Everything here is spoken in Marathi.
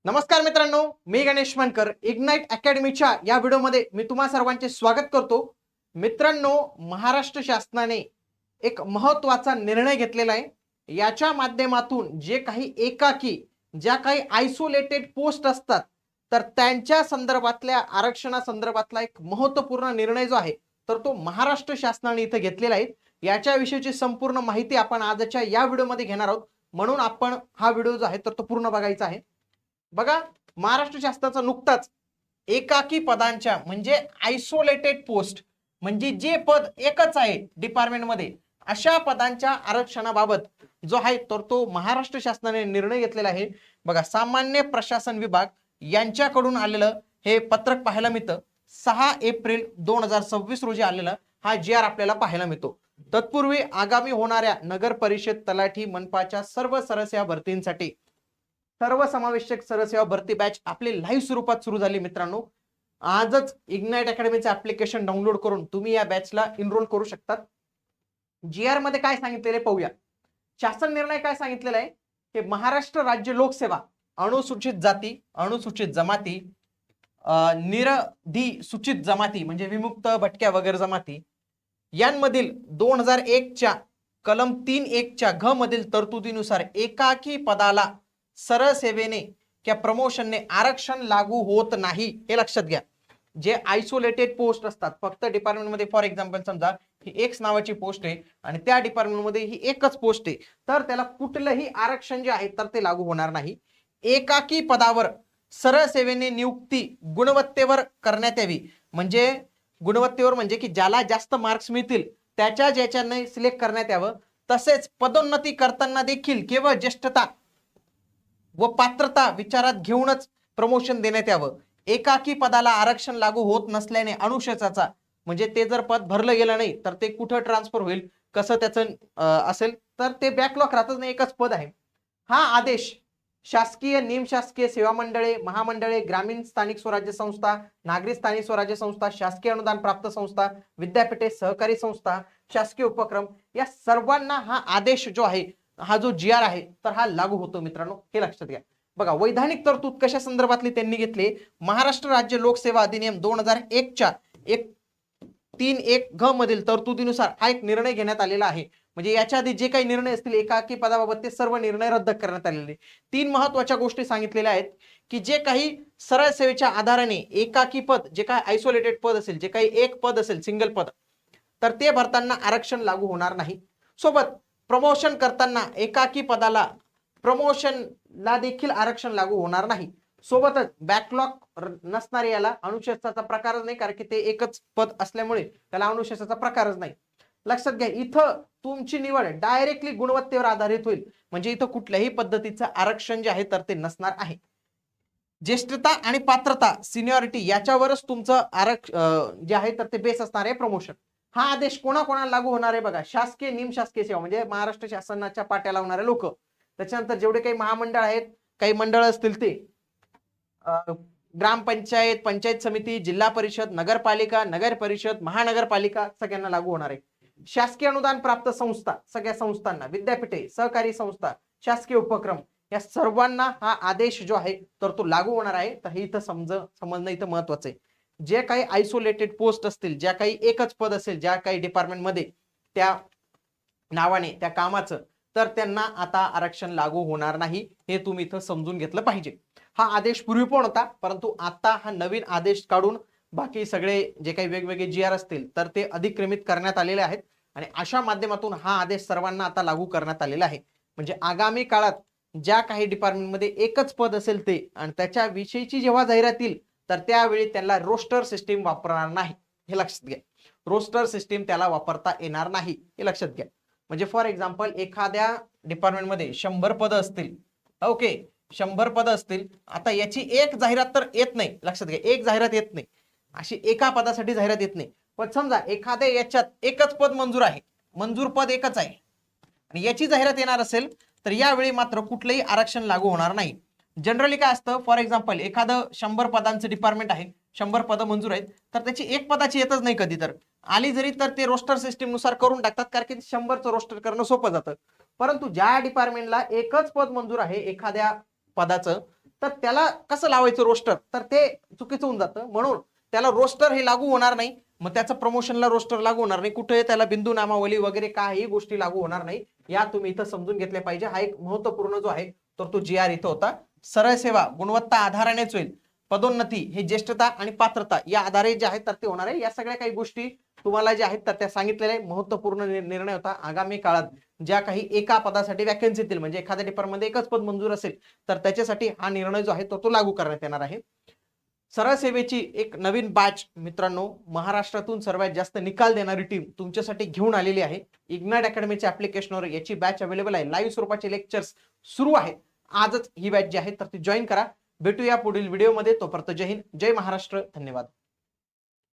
नमस्कार मित्रांनो, मी गणेश मानकर इग्नाइट अकॅडमीच्या या व्हिडिओमध्ये मी तुम्हा सर्वांचे स्वागत करतो. मित्रांनो, महाराष्ट्र शासनाने एक महत्त्वाचा निर्णय घेतलेला आहे. याच्या माध्यमातून जे काही एकाकी, ज्या काही आयसोलेटेड पोस्ट असतात, तर त्यांच्या संदर्भातल्या आरक्षणासंदर्भातला एक महत्त्वपूर्ण निर्णय जो आहे, तर तो महाराष्ट्र शासनाने इथे घेतलेला आहे. याच्याविषयीची संपूर्ण माहिती आपण आजच्या या व्हिडिओमध्ये घेणार आहोत. म्हणून आपण हा व्हिडिओ जो आहे तर तो पूर्ण बघायचा आहे. बघा, महाराष्ट्र शासनाचा नुकताच एकाकी पदांच्या म्हणजे आयसोलेटेड पोस्ट म्हणजे जे पद एकच आहे डिपार्टमेंटमध्ये अशा पदांच्या आरक्षणाबाबत जो आहे तर तो महाराष्ट्र शासनाने निर्णय घेतलेला आहे. बघा, सामान्य प्रशासन विभाग यांच्याकडून आलेलं हे पत्रक पाहायला मिळतं. 6 एप्रिल 2026 रोजी आलेला हा GR आपल्याला पाहायला मिळतो. तत्पूर्वी आगामी होणाऱ्या नगर परिषद, तलाठी, मनपाच्या सर्व सरसेवा भरतींसाठी सर्वसमावेशक सरसेवा भरती बॅच आपली लाईव्ह स्वरूपात सुरू झाली. मित्रांनो, आजच इग्नाइट अकॅडमीचे ऍप्लिकेशन डाउनलोड करून तुम्ही या बॅचला एनरोल करू शकतात. GR मध्ये काय सांगितलेले पाहूया. शासन निर्णय काय सांगितलेला आहे की महाराष्ट्र राज्य लोकसेवा अनुसूचित जाती, अनुसूचित जमाती, निरधिसूचित जमाती म्हणजे विमुक्त, भटक्या वगैरे जमाती यांमधील 2001 च्या कलम 3(1) च्या घ मधील तरतुदीनुसार एकाकी पदाला सरळ सेवेने किंवा प्रमोशनने आरक्षण लागू होत नाही. हे लक्षात घ्या. जे आयसोलेटेड पोस्ट असतात, फक्त डिपार्टमेंटमध्ये फॉर एक्झाम्पल समजा ही एक्स नावाची पोस्ट आहे आणि त्या डिपार्टमेंटमध्ये ही एकच पोस्ट आहे, तर त्याला कुठलंही आरक्षण जे आहे तर ते लागू होणार नाही. एकाकी पदावर सरळ सेवेने नियुक्ती गुणवत्तेवर करण्यात यावी. म्हणजे गुणवत्तेवर म्हणजे की ज्याला जास्त मार्क्स मिळतील त्याच्या ज्याच्याने सिलेक्ट करण्यात यावं. तसेच पदोन्नती करताना देखील केवळ ज्येष्ठता व पात्रता विचारात घेऊनच प्रमोशन देण्यात यावं. एकाकी पदाला आरक्षण लागू होत नसल्याने अनुशेषाचा म्हणजे ते जर पद भरलं गेलं नाही तर ते कुठं ट्रान्सफर होईल, कसं त्याचं असेल, तर ते बॅकलॉग राहतच नाही, एकच पद आहे. हा आदेश शासकीय, निमशासकीय सेवा मंडळे, महामंडळे, ग्रामीण स्थानिक स्वराज्य संस्था, नागरी स्थानिक स्वराज्य संस्था, शासकीय अनुदान प्राप्त संस्था, विद्यापीठे, सहकारी संस्था, शासकीय उपक्रम या सर्वांना हा आदेश जो आहे, हा जो GR आहे तर हा लागू होतो. मित्रांनो, हे लक्षात घ्या. बघा, वैधानिक तरतूद कशा संदर्भातली त्यांनी घेतली. महाराष्ट्र राज्य लोकसेवा अधिनियम 2001 च्या 3(1) घ मधील तरतुदीनुसार हा एक निर्णय घेण्यात आलेला आहे. म्हणजे याच्या आधी जे काही निर्णय असतील एकाकी पदाबाबत ते सर्व निर्णय रद्द करण्यात आलेले. 3 महत्वाच्या गोष्टी सांगितलेल्या आहेत की जे काही सरळ सेवेच्या आधाराने एकाकी पद, जे काही आयसोलेटेड पद असेल, जे काही एक पद असेल, सिंगल पद, तर ते भरताना आरक्षण लागू होणार नाही. सोबत प्रमोशन करताना एकाकी पदाला प्रमोशनला देखील आरक्षण लागू होणार नाही. सोबतच बॅकलॉग नसणारे याला अनुशेषाचा प्रकारच नाही, कारण की ते एकच पद असल्यामुळे त्याला अनुशेषाचा प्रकारच नाही. लक्षात घ्या, इथं तुमची निवड डायरेक्टली गुणवत्तेवर आधारित होईल. म्हणजे इथं कुठल्याही पद्धतीचं आरक्षण जे आहे तर ते नसणार आहे. ज्येष्ठता आणि पात्रता, सिनियरिटी याच्यावरच तुमचं जे आहे तर ते बेस असणार आहे प्रमोशन. हा आदेश कोणाकोणाला लागू होणार आहे बघा. शासकीय, निमशासकीय सेवा म्हणजे महाराष्ट्र शासनाच्या पाट्या लावणारे लोक, त्याच्यानंतर जेवढे काही महामंडळ आहेत, काही मंडळ असतील ते, ग्रामपंचायत, पंचायत समिती, जिल्हा परिषद, नगरपालिका, नगर परिषद, महानगरपालिका सगळ्यांना लागू होणार आहे. शासकीय अनुदान प्राप्त संस्था सगळ्या संस्थांना, विद्यापीठे, सहकारी संस्था, शासकीय उपक्रम या सर्वांना हा आदेश जो आहे तर तो लागू होणार आहे. तर हे इथं समजणं इथं महत्वाचं आहे. जे काही आयसोलेटेड पोस्ट असतील, ज्या काही एकच पद असेल, ज्या काही डिपार्टमेंटमध्ये त्या नावाने त्या कामाचं, तर त्यांना आता आरक्षण लागू होणार नाही. हे तुम्ही इथं समजून घेतलं पाहिजे. हा आदेश पूर्वी पण होता, परंतु आता हा नवीन आदेश काढून बाकी सगळे जे काही वेगवेगळे GR असतील तर ते अधिक्रमित करण्यात आलेले आहेत आणि अशा माध्यमातून हा आदेश सर्वांना आता लागू करण्यात आलेला आहे. म्हणजे आगामी काळात ज्या काही डिपार्टमेंटमध्ये एकच पद असेल ते आणि त्याच्याविषयीची जेव्हा जाहिरात येईल तर त्यावेळी त्याला रोस्टर सिस्टीम वापरणार नाही. हे लक्षात घ्या. रोस्टर सिस्टीम त्याला वापरता येणार नाही, हे लक्षात घ्या. म्हणजे फॉर एक्झाम्पल एखाद्या डिपार्टमेंटमध्ये 100 पद असतील, ओके, 100 पद असतील. आता याची एक जाहिरात तर येत नाही, लक्षात घ्या, एक जाहिरात येत नाही, अशी एका पदासाठी जाहिरात येत नाही. पण समजा एखाद्या याच्यात एकच पद मंजूर आहे, मंजूर पद एकच आहे आणि याची जाहिरात येणार असेल तर यावेळी मात्र कुठलंही आरक्षण लागू होणार नाही. जनरली काय असतं, फॉर एक्झाम्पल एखादं 100 पदांचं डिपार्टमेंट आहे, 100 पदं मंजूर आहेत, तर त्याची एक पदाची येतच नाही कधी, तर आली जरी तर ते रोस्टर सिस्टीम नुसार करून टाकतात, कारण की 100चं रोस्टर करणं सोपं जातं. परंतु ज्या डिपार्टमेंटला एकच पद मंजूर आहे एखाद्या पदाचं, तर त्याला कसं लावायचं रोस्टर, तर ते चुकीचं होऊन जातं. म्हणून त्याला रोस्टर हे लागू होणार नाही. मग त्याचं प्रमोशनला रोस्टर लागू होणार नाही, कुठे त्याला बिंदू नामावली वगैरे काही गोष्टी लागू होणार नाही. या तुम्ही इथं समजून घेतल्या पाहिजे. हा एक महत्वपूर्ण जो आहे तर तो जी आर इथं होता. सरळ सेवा गुणवत्ता आधारानेच होईल. पदोन्नती हे ज्येष्ठता आणि पात्रता या आधारे जे आहेत तर ते होणार आहे. या सगळ्या काही गोष्टी तुम्हाला ज्या आहेत तर त्या सांगितलेल्या आहे. महत्वपूर्ण निर्णय होता. आगामी काळात ज्या काही एका पदासाठी वॅकन्सी येतील, म्हणजे एखाद्या डिपार्टमेंटमध्ये एकच पद मंजूर असेल तर त्याच्यासाठी हा निर्णय जो आहे तो लागू करण्यात येणार आहे. सरळ सेवेची एक नवीन बॅच मित्रांनो, महाराष्ट्रातून सर्वात जास्त निकाल देणारी टीम तुमच्यासाठी घेऊन आलेली आहे. इग्नाइट अकॅडमीच्या ऍप्लिकेशनवर याची बॅच अवेलेबल आहे. लाईव्ह स्वरूपाचे लेक्चर्स सुरू आहेत. आजच ही बॅच जी आहे तर ती जॉईन करा. भेटूया पुढील व्हिडिओमध्ये. तोपर्यंत जय हिंद, जय महाराष्ट्र, धन्यवाद.